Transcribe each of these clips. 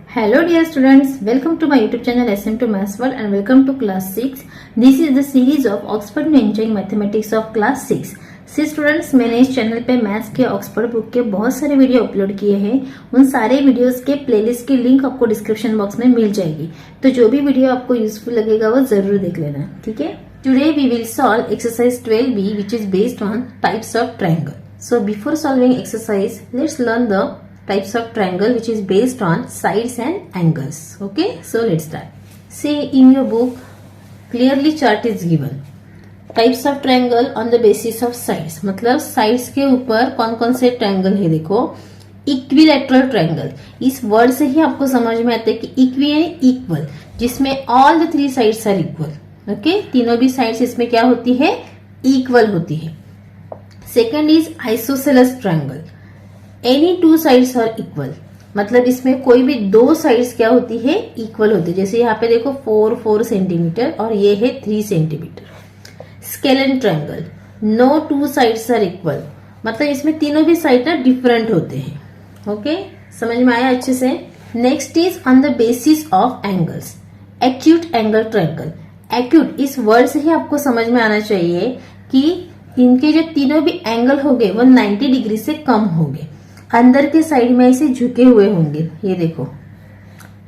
Hello dear students, welcome to my YouTube channel SM2 Maths World and welcome to class 6. This is the series of Oxford में Enjoying Mathematics of class 6. सी students, मैंने इस channel पे maths के Oxford book के बहुत सारे video upload किए हैं। उन सारे वीडियोस के प्लेलिस्ट की लिंक आपको डिस्क्रिप्शन बॉक्स में मिल जाएगी, तो जो भी वीडियो आपको यूजफुल लगेगा वो जरूर देख लेना, ठीक है। Today we will solve exercise 12B which is based on types of triangle. So before solving exercise let's learn the types of triangle which is based on sides and angles. Okay, so let's start. See, in your book clearly chart is given. Types of triangle on the basis of sides. मतलब sides के ऊपर कौन कौन से triangle है देखो। Equilateral triangle, इस word से ही आपको समझ में आता है कि इक्वी है इक्वल, जिसमें all the three sides are equal. Okay, तीनों भी साइड्स इसमें क्या होती है, इक्वल होती है। Second is isosceles triangle, any two sides are equal, मतलब इसमें कोई भी दो साइड्स क्या होती है, इक्वल होती है। जैसे यहाँ पे देखो 4 सेंटीमीटर और ये है 3 centimetre. Scalene triangle, no two sides are equal, मतलब इसमें तीनों भी साइड ना डिफरेंट होते हैं। ओके, समझ में आया अच्छे से। Next is on the basis of angles, acute angle triangle. Acute इस वर्ड से ही आपको समझ में आना चाहिए कि इनके जो तीनों भी एंगल होंगे वो 90 डिग्री से कम होंगे, अंदर के साइड में ऐसे झुके हुए होंगे। ये देखो,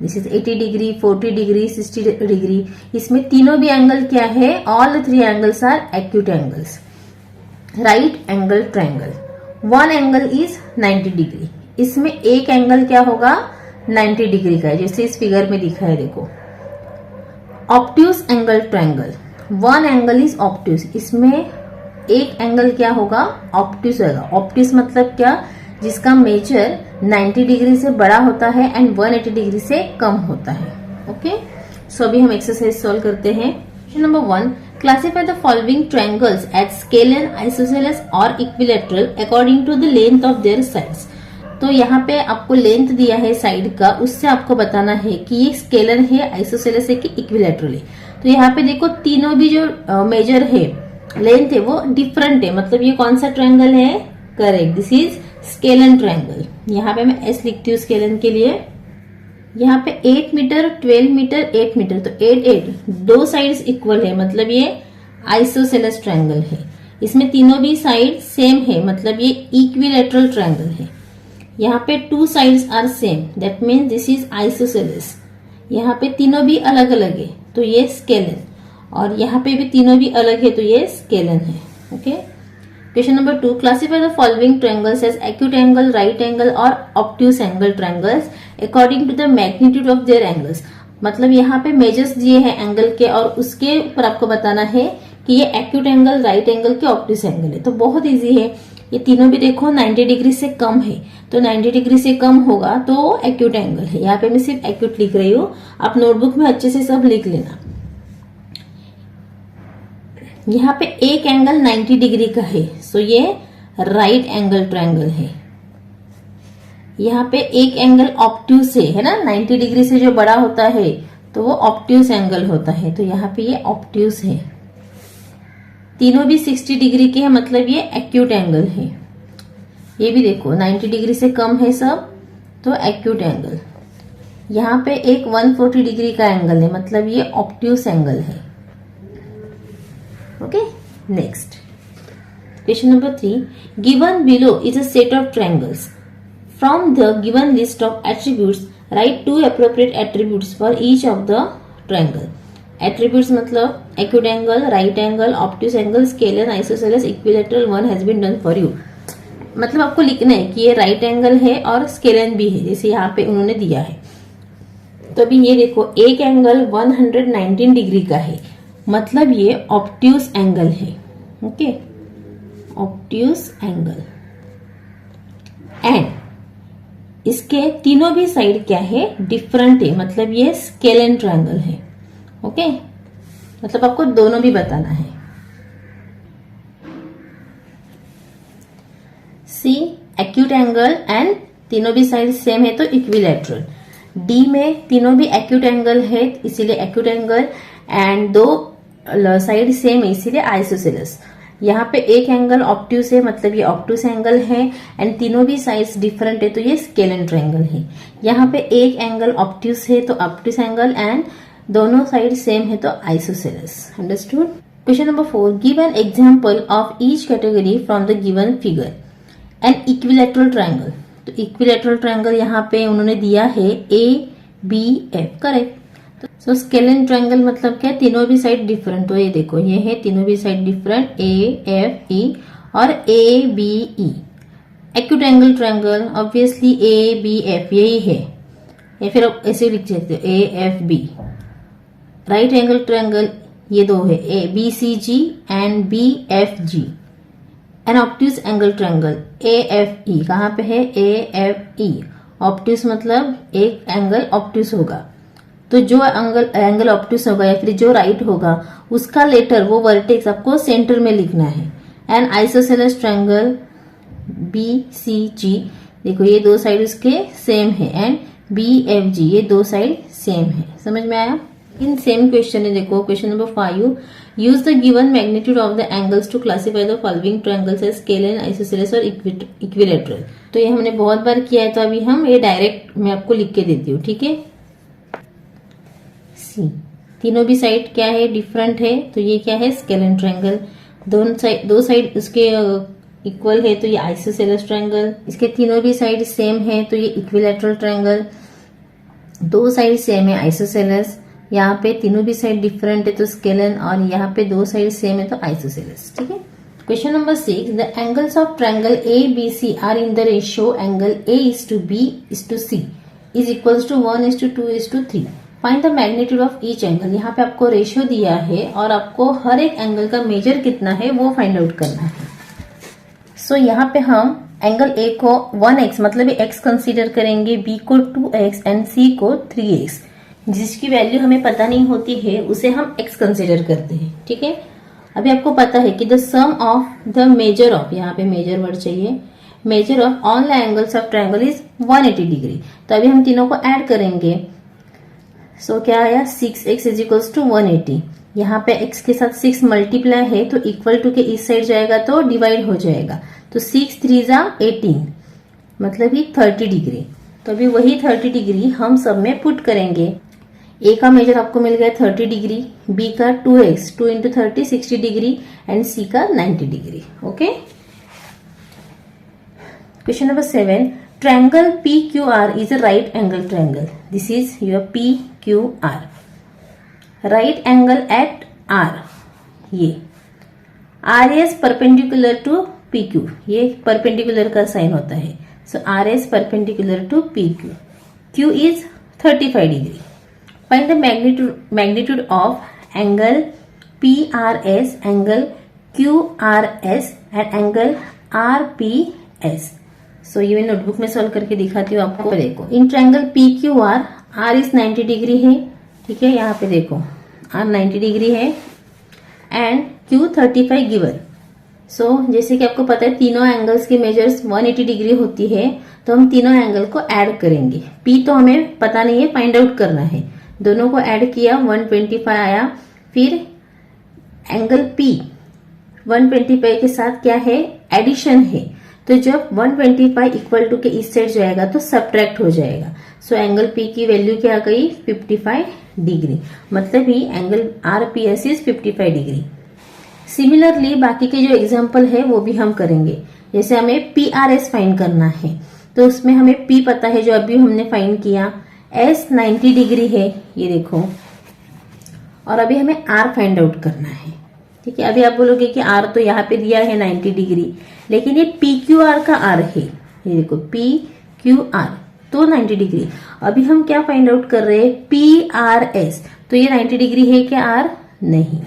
this is 80 degree, 40 degree, 60 degree. इसमें तीनों भी एंगल क्या है, all the three angles are acute angles. Right angle triangle, one angle is 90 degree, इसमें एक एंगल क्या होगा, 90 डिग्री का है, जैसे इस फिगर में दिखा है देखो। Obtuse angle triangle, one angle is obtuse, इसमें एक एंगल क्या होगा, ऑब्ट्यूस होगा। ऑब्ट्यूस मतलब क्या, जिसका मेजर 90 डिग्री से बड़ा होता है एंड 180 डिग्री से कम होता है। ओके, सो अभी हम एक्सरसाइज सॉल्व करते हैं। Question number 1, classify the following triangles at scalene, isosceles और equilateral according to the length of their sides. तो यहाँ पे आपको लेंथ दिया है साइड का, उससे आपको बताना है कि ये स्केलन है, आइसोसेलेस है कि इक्विलैटरल है। तो यहाँ पे देखो तीनों भी जो मेजर है, लेंथ है, वो डिफरेंट है, मतलब ये कौन सा ट्रायंगल है, correct, this is scalene triangle. यहाँ पे मैं एस लिखती हूँ स्केलन के लिए। यहाँ पे 8 मीटर, 12 मीटर, 8 मीटर, तो 8 दो साइड्स इक्वल है, मतलब ये आइसोसेलेस ट्रायंगल है। इसमें तीनों भी साइड सेम है, मतलब ये इक्विलैटरल ट्रायंगल है। यहाँ पे two sides are same, that means this is isosceles. यहाँ पे तीनों भी अलग अलग है, तो ये स्केलन, और यहाँ पे भी तीनों भी अलग है, तो ये स्केलन है। Okay, question number 2, classify the following triangles as acute angle, right angle और obtuse angle triangles according to the magnitude of their angles. मतलब यहाँ पे मेजर्स दिए हैं एंगल के, और उसके ऊपर आपको बताना है कि ये एक्यूट एंगल, राइट एंगल के ऑब्ट्यूस एंगल है। तो बहुत इजी है, ये तीनों भी देखो 90 डिग्री से कम है, तो 90 डिग्री से कम होगा तो एक्यूट एंगल है। यहाँ पे मैं सिर्फ एक्यूट लिख रही हूँ, आप नोटबुक में अच्छे से सब लिख लेना। यहाँ पे एक एंगल 90 डिग्री का है, सो ये राइट एंगल ट्रायंगल है। यहाँ पे एक एंगल ऑब्ट्यूस है ना, 90 डिग्री से जो बड़ा होता है तो वो ऑब्ट्यूस एंगल होता है, तो यहाँ पे ये ऑब्ट्यूस है। तीनों भी 60 डिग्री के हैं, मतलब ये एक्यूट एंगल है। ये भी देखो 90 डिग्री से कम है सब, तो एक्यूट एंगल। यहाँ पे एक 140 डिग्री का एंगल है, मतलब ये ऑब्ट्यूस एंगल है। Okay, next question number 3, given below is a set of triangles. From the given list of attributes, write 2 appropriate attributes for each of the triangle. Attributes मतलब acute angle, right angle, obtuse angle, scalene, isosceles, equilateral, one has been done for you. मतलब आपको लिखना है कि ये right angle है और scalene भी है, जैसे यहाँ पे उन्होंने दिया है। तो अभी ये देखो एक एंगल 119 डिग्री का है, मतलब ये ऑब्ट्यूस एंगल है। ओके, ऑब्ट्यूस एंगल, एंड इसके तीनों भी साइड क्या है, डिफरेंट है, मतलब ये स्केलन ट्रायंगल है। ओके, मतलब आपको दोनों भी बताना है। सी, एक्यूट एंगल एंड तीनों भी साइड सेम है तो इक्विलैटरल। डी में तीनों भी एक्यूट एंगल है, इसीलिए एक्यूट एंगल, एंड दो साइड सेम है, इसीलिए आइसोसेलेस। यहाँ पे एक एंगल ऑब्ट्यूस है, मतलब ये ऑब्ट्यूस एंगल है, एंड तीनों भी साइड्स डिफरेंट है, तो ये स्केलेन ट्रायंगल है। यहाँ पे एक एंगल ऑब्ट्यूस है तो ऑब्ट्यूस एंगल, एंड दोनों साइड सेम है तो isosceles. Understood. Question number 4, give an example of each category from the given figure. An equilateral triangle, तो इक्विलैटरल ट्रायंगल यहाँ पे उन्होंने दिया है ABF, correct. So scalene triangle मतलब क्या, तीनों भी साइड डिफरेंट, तो ये देखो ये है तीनों भी साइड डिफरेंट, AFE और ABE। Acute angle triangle obviously ABF यही है, या फिर आप ऐसे लिख सकते हो AFB। राइट एंगल ट्रायंगल ये दो है, BCG and BFG। An obtuse angle triangle AFE, कहाँ पे है AFE। ऑब्ट्यूस मतलब एक एंगल ऑब्ट्यूस होगा, तो जो एंगल ऑब्ट्यूस होगा या फिर जो राइट होगा उसका लेटर वो वर्टेक्स आपको सेंटर में लिखना है। एंड आइसोसेलेस ट्रायंगल BCG, देखो ये दो साइड उसके सेम है, एंड BFG ये दो साइड सेम है। समझ में आया। इन सेम क्वेश्चन है, देखो question number 5, use the given magnitude of the angles to classify the following triangles as scalene, isosceles और इक्विलैटरल। तो ये हमने बहुत बार किया है, तो अभी हम ये डायरेक्ट मैं आपको लिख के देती हूँ, ठीक है। सी, तीनों भी साइड क्या है, डिफरेंट है, तो ये क्या है, स्केलेन ट्रायंगल। दो साइड उसके इक्वल है, तो ये आइसोसेलेस ट्रायंगल। इसके तीनों भी साइड सेम है, तो ये इक्विलैटरल ट्रायंगल। दो साइड सेम है, आइसोसेलेस। यहाँ पे तीनों भी साइड डिफरेंट है तो स्केलेन, और यहाँ पे दो साइड सेम है तो आइसोसेलेस, ठीक है। Question number 6, the angles of triangle ABC are in the ratio angle A:B:C is equals to 1:2:3। Find the magnitude of each angle. यहाँ पे आपको रेशियो दिया है और आपको हर एक एंगल का मेजर कितना है वो फाइंड आउट करना है। सो यहाँ पे हम एंगल A को 1x मतलब x कंसीडर करेंगे, B को 2x एंड C को 3x। जिसकी वैल्यू हमें पता नहीं होती है उसे हम x कंसीडर करते हैं, ठीक है। अभी आपको पता है कि the sum of the measure of, यहाँ पे मेजर वर्ड चाहिए, measure of all the angles of triangle is 180 degree. तो अभी हम तीनों को ऐड करेंगे। सो क्या आया, 6x इज इक्वल्स टू 180। यहाँ पे x के साथ 6 मल्टीप्लाई है तो इक्वल टू के इस साइड जाएगा तो डिवाइड हो जाएगा, तो 6 3 जा 18 मतलब ही 30 डिग्री। तो अभी वही 30 डिग्री हम सब में पुट करेंगे। A का मेजर आपको मिल गया 30 डिग्री, B का 2x 2 into 30 60 degree and C का 90 degree. Okay. Question number 7, triangle PQR is a right angle triangle. This is your PQR, right angle at R। ये RS परपेंडिकुलर टू PQ, ये perpendicular का sign होता है। So RS perpendicular to PQ, Q is 35 degree. Find the magnitude of angle PRS, angle QRS and angle RPS. So ये मैं notebook में solve करके दिखाती हूँ आपको। देखो in triangle PQR R is 90 degree है, ठीक है। यहाँ पे देखो R 90 डिग्री है एंड Q 35 गिवन। सो जैसे कि आपको पता है तीनों एंगल्स की मेजर्स 180 डिग्री होती है, तो हम तीनों एंगल को ऐड करेंगे। P तो हमें पता नहीं है, फाइंड आउट करना है। दोनों को ऐड किया 125 आया। फिर एंगल P 125 के साथ क्या है, एडिशन है, तो जब 125 इक्वल टू के इस साइड जाएगा तो सब्ट्रैक्ट हो जाएगा। सो एंगल P की वैल्यू क्या आ गई, 55 डिग्री, मतलब ही angle RPS is 55 degree. Similarly बाकी के जो एग्जाम्पल है वो भी हम करेंगे। जैसे हमें PRS फाइंड करना है तो उसमें हमें P पता है जो अभी हमने फाइंड किया, S 90 डिग्री है, ये देखो, और अभी हमें R फाइंड आउट करना है, ठीक है। अभी आप बोलोगे कि R तो यहाँ पे दिया है 90 डिग्री, लेकिन ये PQR का R है, ये देखो PQR तो 90 डिग्री। अभी हम क्या फाइंड आउट कर रहे हैं, PRS, तो ये 90 डिग्री है क्या R, नहीं।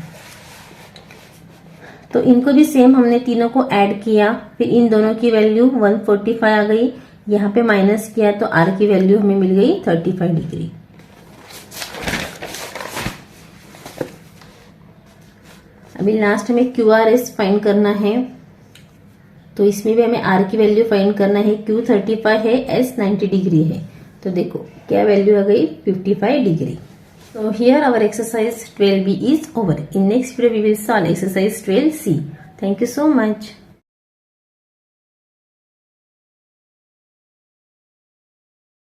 तो इनको भी सेम हमने तीनों को ऐड किया, फिर इन दोनों की वैल्यू 145 आ गई, यहाँ पे माइनस किया तो R की वैल्यू हमें मिल गई 35 डिग्री। अभी लास्ट में QRS फाइंड करना है, तो इसमें भी हमें R की वैल्यू फाइंड करना है। Q 35 है, S 90 डिग्री है, तो देखो क्या वैल्यू आ गई, 55 degree. So here our exercise 12B is over. In next video we will solve exercise 12C. Thank you so much.